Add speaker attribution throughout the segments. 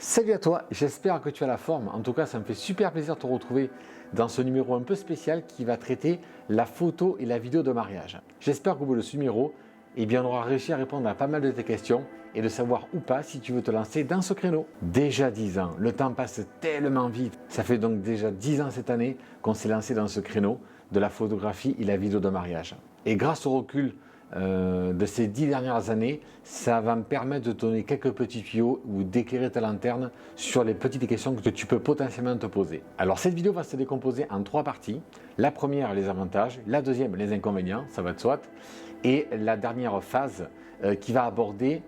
Speaker 1: Salut à toi, j'espère que tu as la forme. En tout cas, ça me fait super plaisir de te retrouver dans ce numéro un peu spécial qui va traiter la photo et la vidéo de mariage. J'espère qu'au bout de ce numéro, on aura réussi à répondre à pas mal de tes questions et de savoir ou pas si tu veux te lancer dans ce créneau. Déjà 10 ans, le temps passe tellement vite. Ça fait donc déjà 10 ans cette année qu'on s'est lancé dans ce créneau de la photographie et la vidéo de mariage. Et grâce au recul de ces 10 dernières années, ça va me permettre de te donner quelques petits tuyaux ou d'éclairer ta lanterne sur les petites questions que tu peux potentiellement te poser. Alors cette vidéo va se décomposer en 3 parties. La première, les avantages, la deuxième, les inconvénients, ça va de soi, et la dernière phase qui va aborder,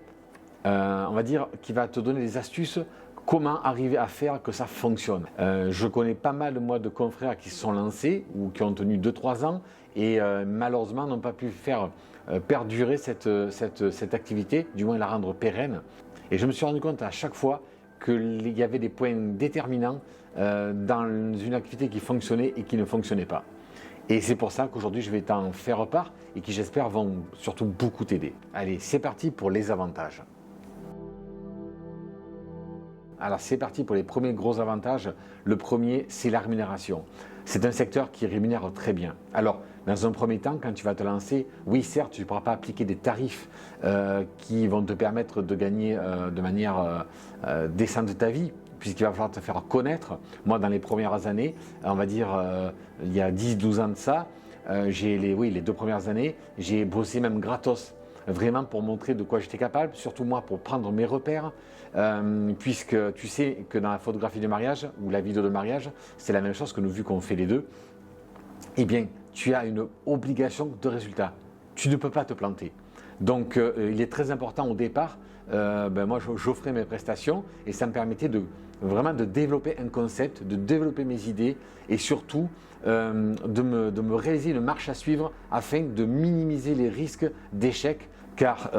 Speaker 1: qui va te donner des astuces. Comment arriver à faire que ça fonctionne. Je connais pas mal moi de confrères qui se sont lancés ou qui ont tenu 2-3 ans et malheureusement n'ont pas pu faire perdurer cette activité, du moins la rendre pérenne. Et je me suis rendu compte à chaque fois qu'il y avait des points déterminants dans une activité qui fonctionnait et qui ne fonctionnait pas. Et c'est pour ça qu'aujourd'hui je vais t'en faire part et qui j'espère vont surtout beaucoup t'aider. Allez, c'est parti pour les avantages. Alors c'est parti pour les premiers gros avantages. Le premier, c'est la rémunération. C'est un secteur qui rémunère très bien. Alors, dans un premier temps, quand tu vas te lancer, oui, certes, tu ne pourras pas appliquer des tarifs qui vont te permettre de gagner de manière décente ta vie, puisqu'il va falloir te faire connaître. Moi, dans les premières années, on va dire il y a 10-12 ans de ça, les 2 premières années, j'ai bossé même gratos. Vraiment pour montrer de quoi j'étais capable, surtout moi pour prendre mes repères, puisque tu sais que dans la photographie de mariage ou la vidéo de mariage, c'est la même chose que nous vu qu'on fait les deux, eh bien tu as une obligation de résultat. Tu ne peux pas te planter. Donc il est très important au départ, moi j'offrais mes prestations et ça me permettait vraiment de développer un concept, de développer mes idées et surtout de me réaliser une marche à suivre afin de minimiser les risques d'échec car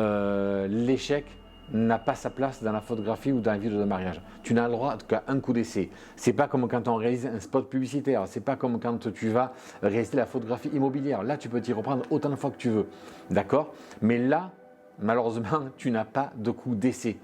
Speaker 1: l'échec n'a pas sa place dans la photographie ou dans la vidéo de mariage. Tu n'as le droit qu'à un coup d'essai. C'est pas comme quand on réalise un spot publicitaire, c'est pas comme quand tu vas réaliser la photographie immobilière. Là, tu peux t'y reprendre autant de fois que tu veux, d'accord? Mais là, malheureusement, tu n'as pas de coup d'essai.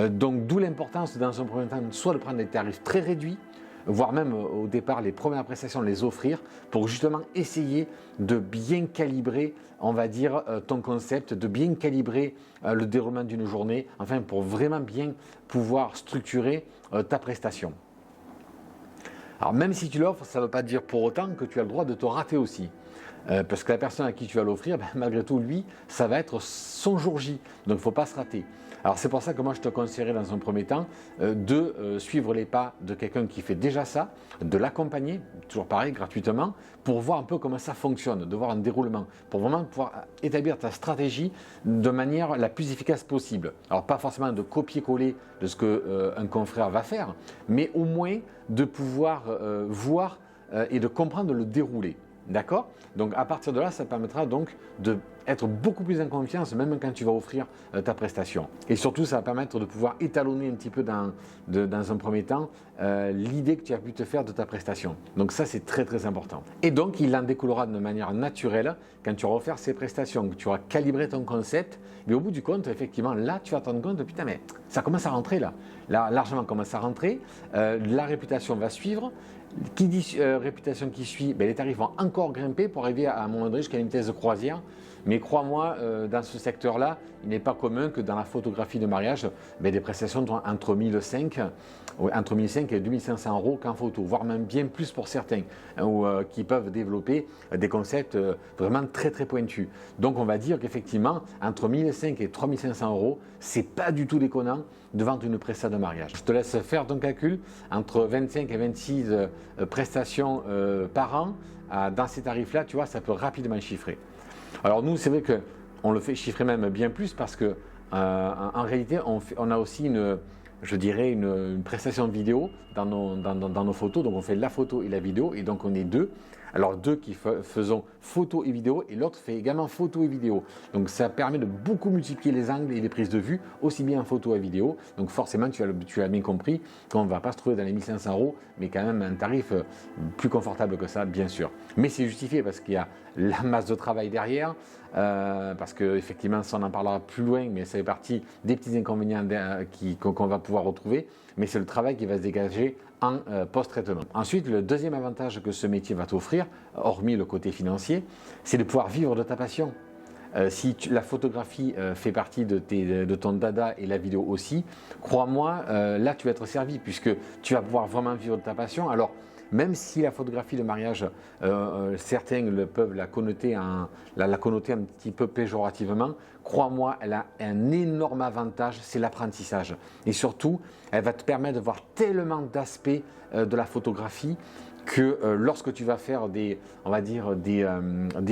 Speaker 1: Donc, d'où l'importance dans un premier temps, soit de prendre des tarifs très réduits, voire même au départ les premières prestations les offrir pour justement essayer de bien calibrer, on va dire, ton concept, de bien calibrer le déroulement d'une journée, enfin pour vraiment bien pouvoir structurer ta prestation. Alors même si tu l'offres, ça ne veut pas dire pour autant que tu as le droit de te rater aussi. Parce que la personne à qui tu vas l'offrir, malgré tout, lui, ça va être son jour J. Donc il ne faut pas se rater. Alors c'est pour ça que moi je te conseillerais dans un premier temps de suivre les pas de quelqu'un qui fait déjà ça, de l'accompagner, toujours pareil, gratuitement, pour voir un peu comment ça fonctionne, de voir un déroulement, pour vraiment pouvoir établir ta stratégie de manière la plus efficace possible. Alors pas forcément de copier-coller de ce qu'un confrère va faire, mais au moins de pouvoir voir et de comprendre le déroulé. D'accord? Donc à partir de là, ça te permettra donc d'être beaucoup plus en confiance, même quand tu vas offrir ta prestation. Et surtout, ça va permettre de pouvoir étalonner un petit peu dans un premier temps l'idée que tu as pu te faire de ta prestation. Donc ça, c'est très très important. Et donc, il en découlera de manière naturelle quand tu auras offert ces prestations, que tu auras calibré ton concept. Mais au bout du compte, effectivement, là, tu vas te rendre compte, putain, mais ça commence à rentrer là. Là, l'argent commence à rentrer, la réputation va suivre. Qui dit réputation qui suit, les tarifs vont encore grimper pour arriver à un moment donné jusqu'à une vitesse de croisière. Mais crois-moi, dans ce secteur-là, il n'est pas commun que dans la photographie de mariage, des prestations entre 1500 et 2500 euros qu'en photo, voire même bien plus pour certains, qui peuvent développer des concepts vraiment très très pointus. Donc on va dire qu'effectivement, entre 1500 et 3500 euros, c'est pas du tout déconnant de vendre une prestation de mariage. Je te laisse faire ton calcul, entre 25 et 26 prestations par an, dans ces tarifs-là, tu vois, ça peut rapidement chiffrer. Alors nous, c'est vrai qu'on le fait chiffrer même bien plus parce que en réalité, on a aussi une prestation vidéo dans nos photos. Donc on fait la photo et la vidéo et donc on est deux Alors deux qui faisons photo et vidéo et l'autre fait également photo et vidéo. Donc ça permet de beaucoup multiplier les angles et les prises de vue, aussi bien en photo et vidéo. Donc forcément, tu as bien compris qu'on ne va pas se trouver dans les 1500 €, mais quand même un tarif plus confortable que ça, bien sûr. Mais c'est justifié parce qu'il y a la masse de travail derrière, parce qu'effectivement, ça on en parlera plus loin, mais ça fait partie des petits inconvénients qu'on va pouvoir retrouver, mais c'est le travail qui va se dégager en post-traitement. Ensuite, le deuxième avantage que ce métier va t'offrir, hormis le côté financier, c'est de pouvoir vivre de ta passion. Si la photographie fait partie de ton dada et la vidéo aussi, crois-moi, là tu vas être servi puisque tu vas pouvoir vraiment vivre de ta passion. Alors, même si la photographie de mariage, certains peuvent la connoter un petit peu péjorativement, crois-moi, elle a un énorme avantage, c'est l'apprentissage. Et surtout, elle va te permettre de voir tellement d'aspects de la photographie que lorsque tu vas faire des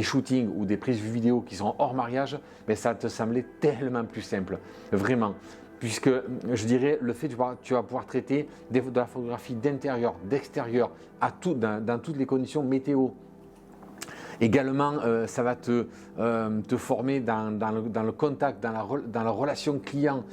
Speaker 1: shootings ou des prises vidéo qui sont hors mariage, mais ça va te sembler tellement plus simple, vraiment. Puisque je dirais le fait que tu vas pouvoir traiter de la photographie d'intérieur, d'extérieur, dans toutes les conditions météo. Également, ça va te former dans le contact, dans la relation client.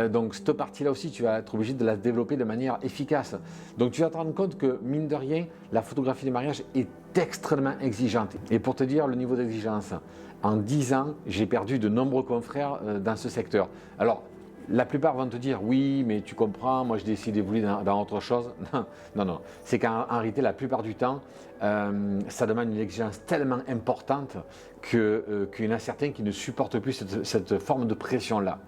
Speaker 1: Donc cette partie-là aussi, tu vas être obligé de la développer de manière efficace. Donc tu vas te rendre compte que, mine de rien, la photographie de mariage est extrêmement exigeante. Et pour te dire le niveau d'exigence, en 10 ans, j'ai perdu de nombreux confrères dans ce secteur. Alors, la plupart vont te dire oui, mais tu comprends, moi je décide d'évoluer dans autre chose. Non. C'est qu'en réalité, la plupart du temps, ça demande une exigence tellement importante qu'il y en a certains qui ne supportent plus cette forme de pression-là.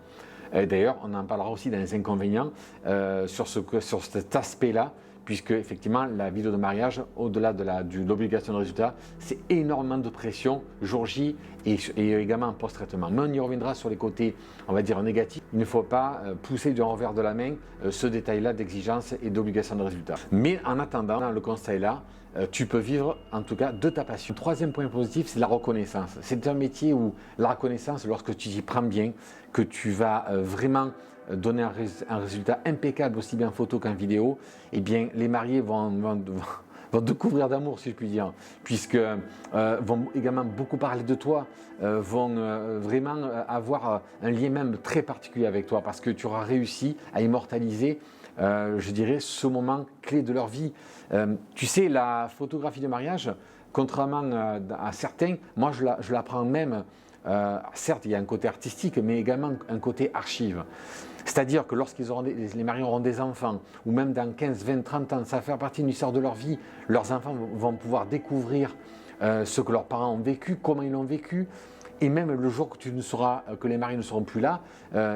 Speaker 1: D'ailleurs, on en parlera aussi dans les inconvénients sur cet aspect-là, puisque effectivement la vidéo de mariage, au-delà de l'obligation de résultat, c'est énormément de pression jour J et également en post-traitement. Mais on y reviendra sur les côtés, on va dire, négatifs. Il ne faut pas pousser du revers de la main ce détail-là d'exigence et d'obligation de résultat. Mais en attendant, le conseil là, tu peux vivre en tout cas de ta passion. Le troisième point positif, c'est la reconnaissance. C'est un métier où la reconnaissance, lorsque tu y prends bien, que tu vas vraiment donner un résultat impeccable aussi bien en photo qu'en vidéo, eh bien les mariés vont te couvrir d'amour, si je puis dire, puisque vont également beaucoup parler de toi, vont vraiment avoir un lien même très particulier avec toi, parce que tu auras réussi à immortaliser, je dirais, ce moment clé de leur vie. Tu sais, la photographie de mariage, contrairement à certains, moi je la prends même. Certes, il y a un côté artistique, mais également un côté archive. C'est-à-dire que les mariés auront des enfants, ou même dans 15, 20, 30 ans, ça va faire partie d'une histoire de leur vie. Leurs enfants vont pouvoir découvrir ce que leurs parents ont vécu, comment ils l'ont vécu. Et même le jour que les mariés ne seront plus là,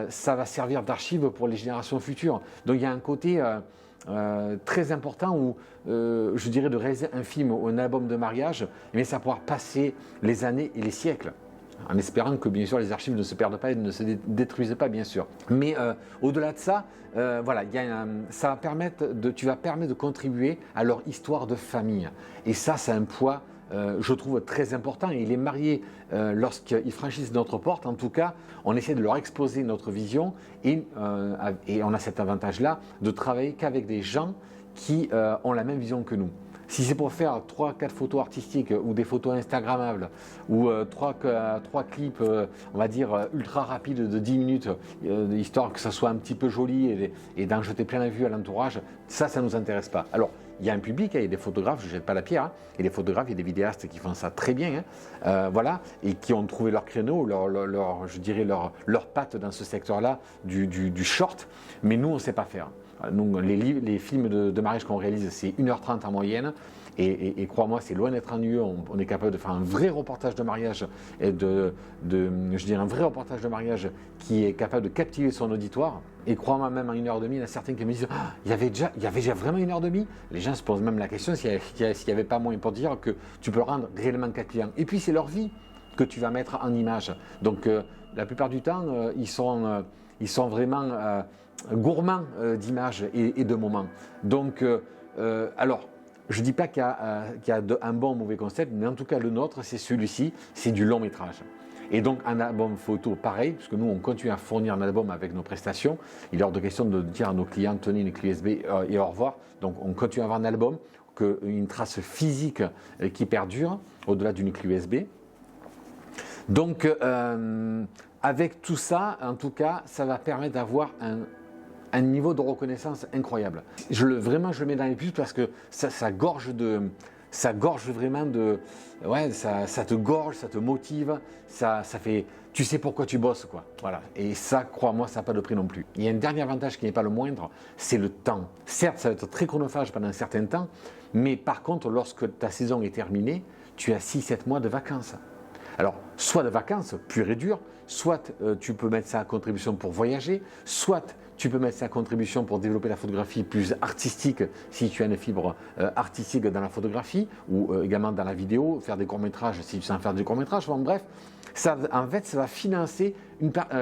Speaker 1: ça va servir d'archive pour les générations futures. Donc il y a un côté très important où, je dirais, de réaliser un film ou un album de mariage, mais ça va pouvoir passer les années et les siècles. En espérant que bien sûr les archives ne se perdent pas et ne se détruisent pas, bien sûr. Mais au-delà de ça, voilà, tu vas permettre de contribuer à leur histoire de famille. Et ça, c'est un poids, je trouve, très important. Et les mariés, lorsqu'ils franchissent notre porte, en tout cas, on essaie de leur exposer notre vision et on a cet avantage-là de travailler qu'avec des gens qui ont la même vision que nous. Si c'est pour faire 3-4 photos artistiques ou des photos instagrammables ou 3 clips, on va dire, ultra rapides de 10 minutes, histoire que ça soit un petit peu joli et d'en jeter plein la vue à l'entourage, ça ne nous intéresse pas. Alors, il y a un public, il y a des photographes, je ne jette pas la pierre, il y a des photographes, il y a des vidéastes qui font ça très bien, voilà, et qui ont trouvé leur créneau, leur patte dans ce secteur-là du short, mais nous, on ne sait pas faire. Donc, les films de mariage qu'on réalise, c'est 1h30 en moyenne. Et crois-moi, c'est loin d'être ennuyeux. On est capable de faire un vrai reportage de mariage un vrai reportage de mariage qui est capable de captiver son auditoire. Et crois-moi, même en 1h30, il y en a certains qui me disent il y avait déjà vraiment 1h30. Les gens se posent même la question s'il n'y avait pas moyen pour dire que tu peux le rendre réellement captivant. Et puis, c'est leur vie que tu vas mettre en image. Donc, la plupart du temps, ils sont vraiment gourmands d'images et de moments. Donc, alors, je ne dis pas qu'il y a un bon ou mauvais concept, mais en tout cas, le nôtre, c'est celui-ci, c'est du long métrage. Et donc, un album photo, pareil, puisque nous, on continue à fournir un album avec nos prestations. Il est hors de question de dire à nos clients, tenez une clé USB et au revoir. Donc, on continue à avoir un album qu'une trace physique qui perdure au-delà d'une clé USB. Donc, avec tout ça, en tout cas, ça va permettre d'avoir un niveau de reconnaissance incroyable. Vraiment, je le mets dans les puces parce que ça gorge vraiment de... Ouais, ça te gorge, ça te motive, ça fait... Tu sais pourquoi tu bosses, quoi. Voilà. Et ça, crois-moi, ça n'a pas de prix non plus. Il y a un dernier avantage qui n'est pas le moindre, c'est le temps. Certes, ça va être très chronophage pendant un certain temps, mais par contre, lorsque ta saison est terminée, tu as 6-7 mois de vacances. Alors, soit de vacances pures et dures, soit tu peux mettre ça à contribution pour voyager, soit tu peux mettre ça à contribution pour développer la photographie plus artistique si tu as une fibre artistique dans la photographie ou également dans la vidéo, faire des courts-métrages si tu sais faire des courts-métrages. Bon, bref, ça, en fait, ça va financer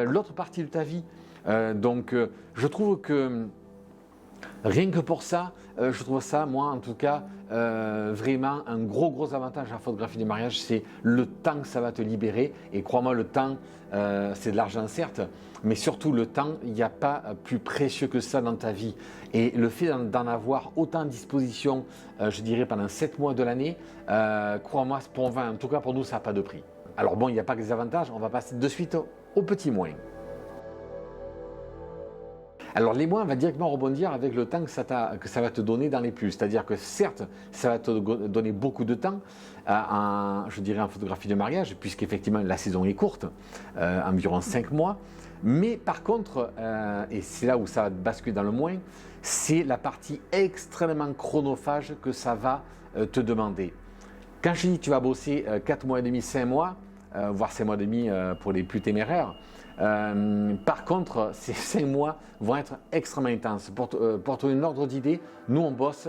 Speaker 1: l'autre partie de ta vie. Donc, je trouve que rien que pour ça, je trouve ça, moi en tout cas, vraiment un gros avantage à la photographie des mariages, c'est le temps que ça va te libérer. Et crois-moi, le temps, c'est de l'argent certes, mais surtout le temps, il n'y a pas plus précieux que ça dans ta vie. Et le fait d'en avoir autant à disposition, je dirais pendant 7 mois de l'année, crois-moi, en tout cas pour nous, ça n'a pas de prix. Alors bon, il n'y a pas que des avantages, on va passer de suite au petit moins. Alors les moins, on va directement rebondir avec le temps que ça va te donner dans les plus. C'est-à-dire que certes, ça va te donner beaucoup de temps, je dirais en photographie de mariage, puisqu'effectivement la saison est courte, environ 5 mois. Mais par contre, et c'est là où ça va basculer dans le moins, c'est la partie extrêmement chronophage que ça va te demander. Quand je dis que tu vas bosser 4 mois et demi, 5 mois, voire 5 mois et demi pour les plus téméraires, par contre, ces 5 mois vont être extrêmement intenses. Pour te donner un ordre d'idée, nous on bosse,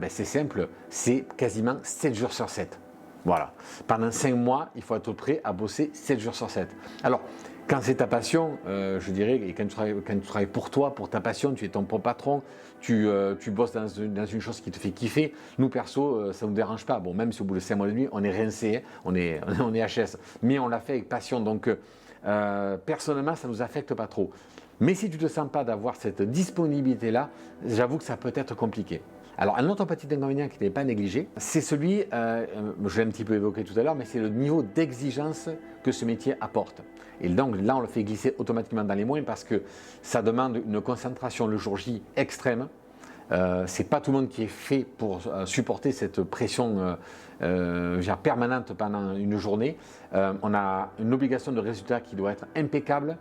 Speaker 1: c'est simple, c'est quasiment 7 jours sur 7. Voilà. Pendant 5 mois, il faut être prêt à bosser 7 jours sur 7. Alors, quand c'est ta passion, je dirais, et quand tu travailles pour toi, pour ta passion, tu es ton propre patron, tu bosses dans une chose qui te fait kiffer. Nous, perso, ça ne nous dérange pas. Bon, même si au bout de 5 mois et demi, on est rincé, on est HS, mais on l'a fait avec passion. Donc, personnellement, ça ne nous affecte pas trop. Mais si tu ne te sens pas d'avoir cette disponibilité-là, j'avoue que ça peut être compliqué. Alors, un autre petit inconvénient qui n'est pas négligé, c'est celui, je l'ai un petit peu évoqué tout à l'heure, mais c'est le niveau d'exigence que ce métier apporte. Et donc là, on le fait glisser automatiquement dans les moins parce que ça demande une concentration le jour J extrême. C'est pas tout le monde qui est fait pour supporter cette pression permanente pendant une journée. On a une obligation de résultat qui doit être impeccable.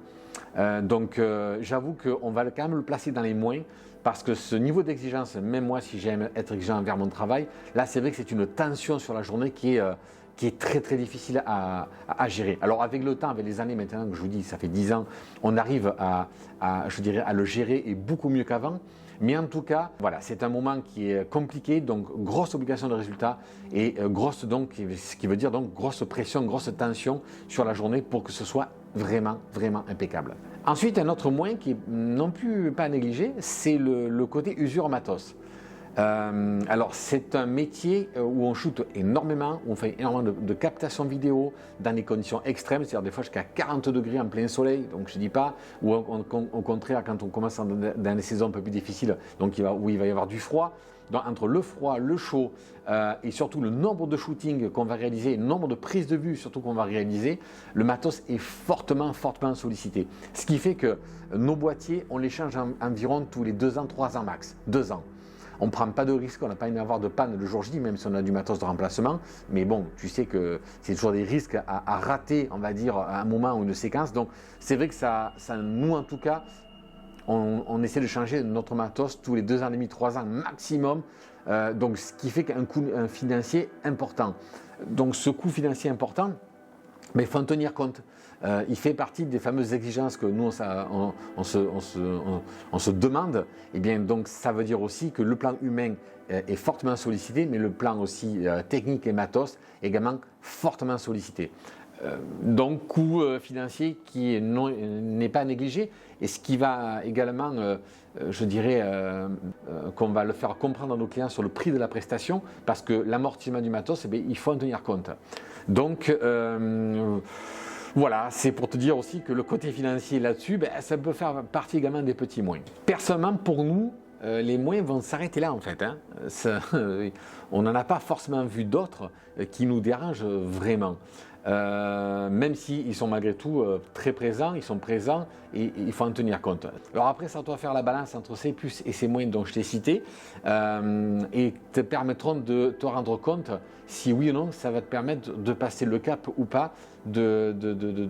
Speaker 1: Donc j'avoue qu'on va quand même le placer dans les moins parce que ce niveau d'exigence, même moi si j'aime être exigeant envers mon travail, là c'est vrai que c'est une tension sur la journée qui est très difficile à gérer. Alors avec le temps, avec les années maintenant, que je vous dis, ça fait 10 ans, on arrive à le gérer et beaucoup mieux qu'avant. Mais en tout cas, voilà, c'est un moment qui est compliqué, donc grosse obligation de résultat et ce qui veut dire donc grosse pression, grosse tension sur la journée pour que ce soit vraiment impeccable. Ensuite, un autre moins qui est non plus pas négligé, c'est le côté usure matos. Alors c'est un métier où on shoot énormément, où on fait énormément de captation vidéo dans des conditions extrêmes, c'est-à-dire des fois jusqu'à 40 degrés en plein soleil, donc je ne dis pas, ou au contraire quand on commence dans des saisons un peu plus difficiles, donc où il va y avoir du froid. Donc, entre le froid, le chaud et surtout le nombre de shootings qu'on va réaliser, le nombre de prises de vue surtout qu'on va réaliser, le matos est fortement sollicité. Ce qui fait que nos boîtiers, on les change environ tous les 2 ans, 3 ans max, 2 ans. On ne prend pas de risque, on n'a pas à avoir de panne le jour J, même si on a du matos de remplacement. Mais bon, tu sais que c'est toujours des risques à rater, on va dire, à un moment ou une séquence. Donc, c'est vrai que ça nous, en tout cas, on essaie de changer notre matos tous les 2 ans et demi, 3 ans maximum. Donc, ce qui fait qu'un coût financier important. Donc, ce coût financier important, mais il faut en tenir compte. Il fait partie des fameuses exigences que nous, on se demande. Et bien, donc, ça veut dire aussi que le plan humain est fortement sollicité, mais le plan aussi technique et matos également fortement sollicité. Donc, coût financier qui n'est pas négligé et ce qui va également, je dirais, qu'on va le faire comprendre à nos clients sur le prix de la prestation parce que l'amortissement du matos, il faut en tenir compte. Donc, voilà, c'est pour te dire aussi que le côté financier là-dessus, ça peut faire partie également des petits moins. Personnellement, pour nous, les moyens vont s'arrêter là en fait. Hein. On n'en a pas forcément vu d'autres qui nous dérangent vraiment. Même s'ils sont malgré tout très présents, ils sont présents et il faut en tenir compte. Alors après, ça doit faire la balance entre ces plus et ces moins dont je t'ai cité et te permettront de te rendre compte si oui ou non ça va te permettre de passer le cap ou pas de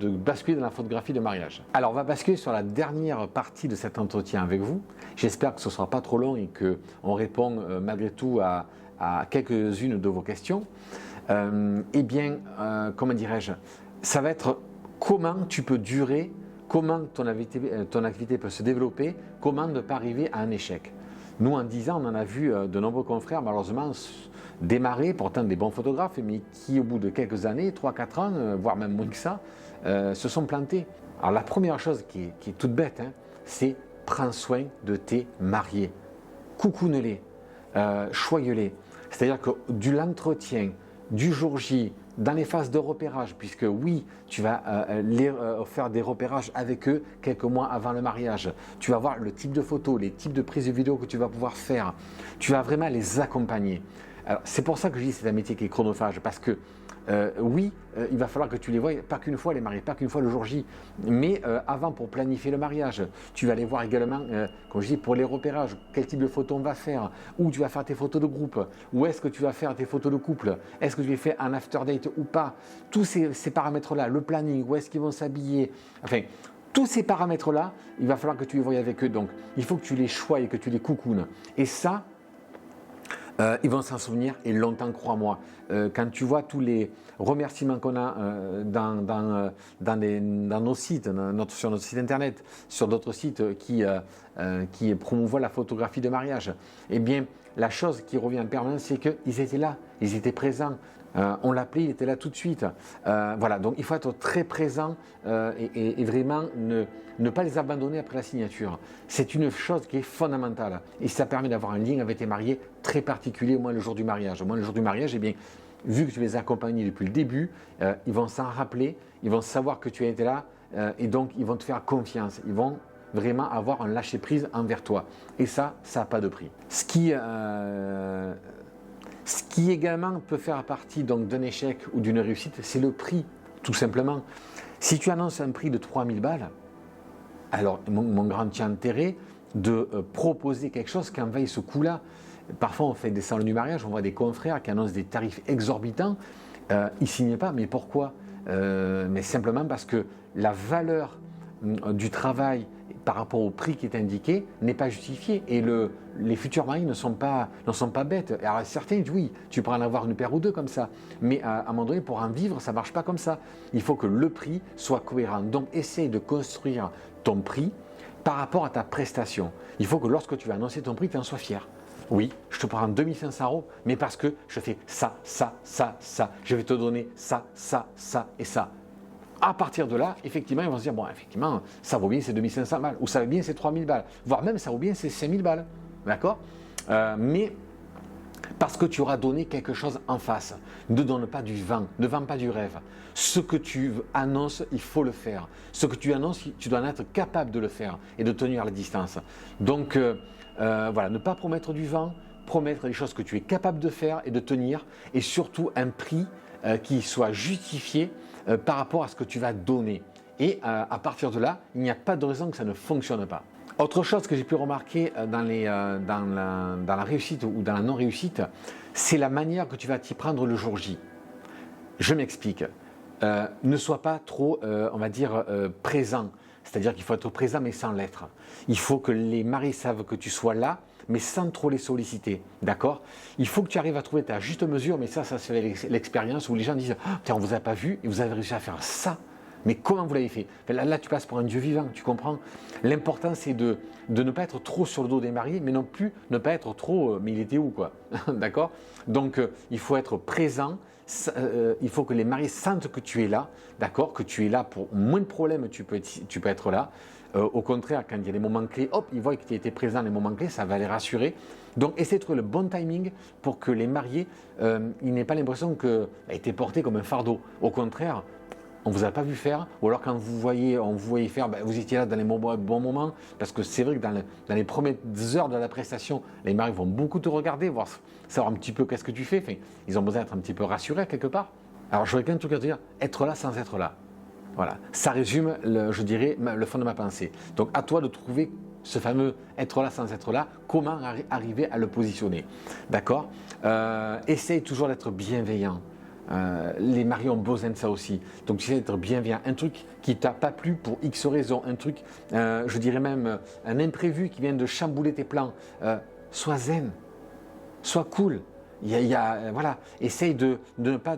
Speaker 1: basculer dans la photographie de mariage. Alors on va basculer sur la dernière partie de cet entretien avec vous. J'espère que ce ne sera pas trop long et qu'on répond malgré tout à quelques-unes de vos questions. Comment dirais-je, ça va être comment tu peux durer, comment ton activité peut se développer, comment ne pas arriver à un échec. Nous, en 10 ans, on en a vu de nombreux confrères, malheureusement, démarrer, pourtant des bons photographes, mais qui, au bout de quelques années, 3-4 ans, voire même moins que ça, se sont plantés. Alors, la première chose qui est toute bête, hein, c'est prends soin de tes mariés. Coucoune-les, choye-les. C'est-à-dire que du l'entretien, du jour J, dans les phases de repérage, puisque oui, tu vas faire des repérages avec eux quelques mois avant le mariage. Tu vas voir le type de photos, les types de prises de vidéos que tu vas pouvoir faire. Tu vas vraiment les accompagner. C'est pour ça que je dis que c'est un métier qui est chronophage, parce que il va falloir que tu les voies, pas qu'une fois les mariés, pas qu'une fois le jour J, mais avant pour planifier le mariage. Tu vas les voir également, comme je dis, pour les repérages, quel type de photos on va faire, où tu vas faire tes photos de groupe, où est-ce que tu vas faire tes photos de couple, est-ce que tu vas faire un after date ou pas, tous ces paramètres-là, le planning, où est-ce qu'ils vont s'habiller, enfin, tous ces paramètres-là, il va falloir que tu les voies avec eux, donc il faut que tu les choies et que tu les coucounes. Et ça, ils vont s'en souvenir et longtemps, crois-moi. Quand tu vois tous les remerciements qu'on a dans nos sites, sur notre site internet, sur d'autres sites qui promouvoient la photographie de mariage, eh bien, la chose qui revient en permanence, c'est qu'ils étaient là, ils étaient présents. On l'appelait, il était là tout de suite. Voilà, donc il faut être très présent et vraiment ne pas les abandonner après la signature. C'est une chose qui est fondamentale et ça permet d'avoir un lien avec tes mariés très particulier, au moins le jour du mariage. Au moins le jour du mariage, eh bien, vu que tu les as accompagnés depuis le début, ils vont s'en rappeler, ils vont savoir que tu as été là et donc ils vont te faire confiance. Ils vont vraiment avoir un lâcher-prise envers toi. Et ça n'a pas de prix. Ce qui également peut faire partie donc d'un échec ou d'une réussite, c'est le prix, tout simplement. Si tu annonces un prix de 3000 balles, alors mon grand tient intérêt de proposer quelque chose qui envahit ce coût-là. Parfois, on fait des salons du mariage, on voit des confrères qui annoncent des tarifs exorbitants. Ils ne signent pas, mais pourquoi mais simplement parce que la valeur du travail par rapport au prix qui est indiqué n'est pas justifié et les futurs mariés ne sont pas bêtes. Alors certains disent oui, tu pourras en avoir une paire ou deux comme ça, mais à un moment donné pour en vivre ça ne marche pas comme ça. Il faut que le prix soit cohérent. Donc essaye de construire ton prix par rapport à ta prestation. Il faut que lorsque tu vas annoncer ton prix, tu en sois fier. Oui, je te prends 2500 €, mais parce que je fais ça, ça, ça, ça. Je vais te donner ça, ça, ça et ça. À partir de là, effectivement, ils vont se dire, bon, effectivement, ça vaut bien ces 2500 balles, ou ça vaut bien ces 3000 balles, voire même ça vaut bien ces 5000 balles, d'accord mais parce que tu auras donné quelque chose en face. Ne donne pas du vent, ne vends pas du rêve. Ce que tu annonces, il faut le faire. Ce que tu annonces, tu dois en être capable de le faire et de tenir la distance. Donc, voilà, ne pas promettre du vent, promettre des choses que tu es capable de faire et de tenir, et surtout un prix qui soit justifié par rapport à ce que tu vas donner. Et à partir de là, il n'y a pas de raison que ça ne fonctionne pas. Autre chose que j'ai pu remarquer dans la réussite ou dans la non-réussite, c'est la manière que tu vas t'y prendre le jour J. Je m'explique. Ne sois pas trop, on va dire, présent. C'est-à-dire qu'il faut être présent mais sans l'être. Il faut que les maris savent que tu sois là, mais sans trop les solliciter, d'accord? Il faut que tu arrives à trouver ta juste mesure, mais ça se fait l'expérience où les gens disent « Tiens, on ne vous a pas vu et vous avez réussi à faire ça, mais comment vous l'avez fait ?» Là, tu passes pour un Dieu vivant, tu comprends? L'important, c'est de ne pas être trop sur le dos des mariés, mais non plus ne pas être trop « mais il était où, quoi ?» D'accord? Donc, il faut être présent, il faut que les mariés sentent que tu es là, d'accord? Que tu es là pour moins de problèmes, tu peux être là. Au contraire, quand il y a des moments clés, hop, ils voient que tu étais présent dans les moments clés, ça va les rassurer. Donc, essaie de trouver le bon timing pour que les mariés ils n'aient pas l'impression qu'ils étaient portés comme un fardeau. Au contraire, on ne vous a pas vu faire, ou alors quand on vous voyait faire, ben, vous étiez là dans les bons moments, parce que c'est vrai que dans les premières heures de la prestation, les maris vont beaucoup te regarder, voir, savoir un petit peu qu'est-ce que tu fais, enfin, ils ont besoin d'être un petit peu rassurés quelque part. Alors j'aurais qu'un truc à te dire, être là sans être là. Voilà, ça résume, je dirais, le fond de ma pensée. Donc à toi de trouver ce fameux être là sans être là, comment arriver à le positionner. D'accord. Essaye toujours d'être bienveillant. Les maris ont besoin de ça aussi. Donc tu sais d'être bienveillant. Un truc qui t'a pas plu pour X raison, un truc, je dirais même un imprévu qui vient de chambouler tes plans. Sois zen, sois cool. Voilà, essaye de ne pas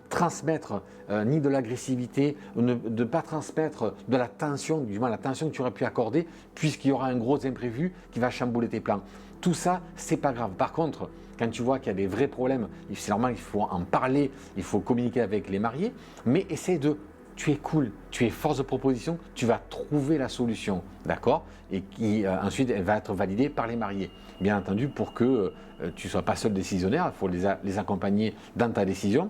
Speaker 1: transmettre ni de l'agressivité, de ne pas transmettre de la tension, du moins la tension que tu aurais pu accorder, puisqu'il y aura un gros imprévu qui va chambouler tes plans. Tout ça, c'est pas grave. Par contre, quand tu vois qu'il y a des vrais problèmes, c'est normal, il faut en parler, il faut communiquer avec les mariés, mais essaye tu es cool, tu es force de proposition, tu vas trouver la solution, d'accord? Et qui ensuite elle va être validée par les mariés. Bien entendu, pour que tu ne sois pas seul décisionnaire, il faut les accompagner dans ta décision.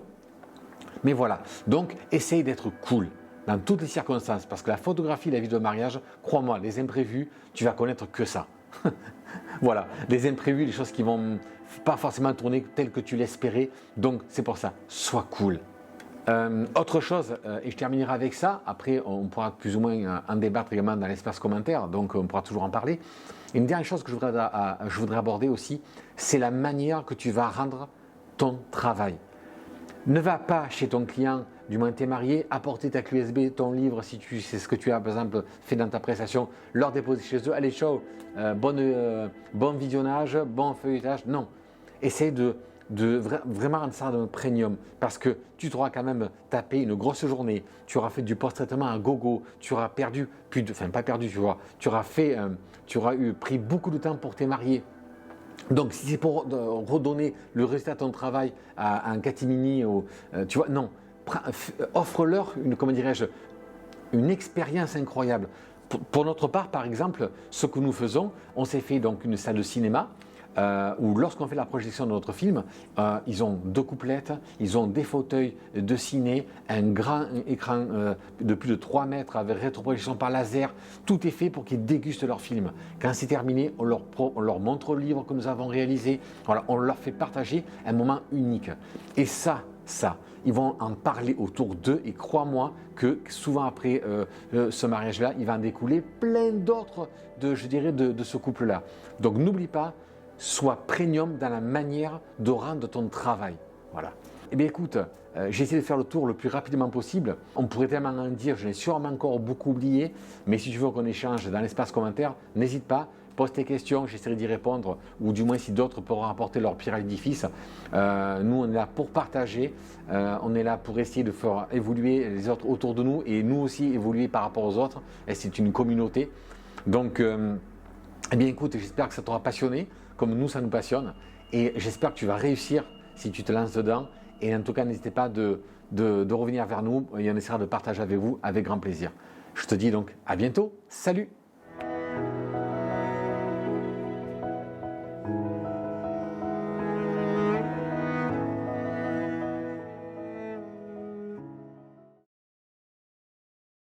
Speaker 1: Mais voilà, donc essaye d'être cool dans toutes les circonstances, parce que la photographie, la vie de mariage, crois-moi, les imprévus, tu vas connaître que ça. Voilà, les imprévus, les choses qui vont pas forcément tourner telles que tu l'espérais, donc c'est pour ça, sois cool. Autre chose, et je terminerai avec ça, après on pourra plus ou moins en débattre également dans l'espace commentaire, donc on pourra toujours en parler. Une dernière chose que je voudrais aborder aussi, c'est la manière que tu vas rendre ton travail. Ne va pas chez ton client, du moins t'es marié, apporter ta clé USB, ton livre, si tu sais ce que tu as par exemple fait dans ta prestation, leur déposer chez eux, allez ciao, bon visionnage, bon feuilletage, non. Essaye de vraiment rendre ça un premium, parce que tu t'auras quand même tapé une grosse journée, tu auras fait du post-traitement à gogo, tu auras perdu, pas perdu, tu vois, tu auras pris beaucoup de temps pour tes mariés. Donc si c'est pour redonner le résultat de ton travail à un catimini, tu vois, non, offre-leur une expérience incroyable. Pour notre part, par exemple, ce que nous faisons, on s'est fait donc une salle de cinéma, où lorsqu'on fait la projection de notre film, ils ont 2 couplettes, ils ont des fauteuils de ciné, un grand écran de plus de 3 mètres avec rétroprojection par laser, tout est fait pour qu'ils dégustent leur film. Quand c'est terminé, on leur montre le livre que nous avons réalisé, voilà, on leur fait partager un moment unique. Et ça, ils vont en parler autour d'eux, et crois-moi que souvent après ce mariage-là, il va en découler plein d'autres de ce couple-là. Donc n'oublie pas, sois premium dans la manière de rendre ton travail. Voilà. Eh bien écoute, j'ai essayé de faire le tour le plus rapidement possible. On pourrait tellement en dire, je n'ai sûrement encore beaucoup oublié, mais si tu veux qu'on échange dans l'espace commentaire, n'hésite pas, pose tes questions, j'essaierai d'y répondre, ou du moins si d'autres pourront apporter leur pierre à l'édifice. Nous, on est là pour partager, on est là pour essayer de faire évoluer les autres autour de nous, et nous aussi évoluer par rapport aux autres, et c'est une communauté. Donc, eh bien écoute, j'espère que ça t'aura passionné, comme nous ça nous passionne, et j'espère que tu vas réussir si tu te lances dedans, et en tout cas n'hésitez pas de revenir vers nous, et on essaiera de partager avec vous avec grand plaisir. Je te dis donc à bientôt, salut!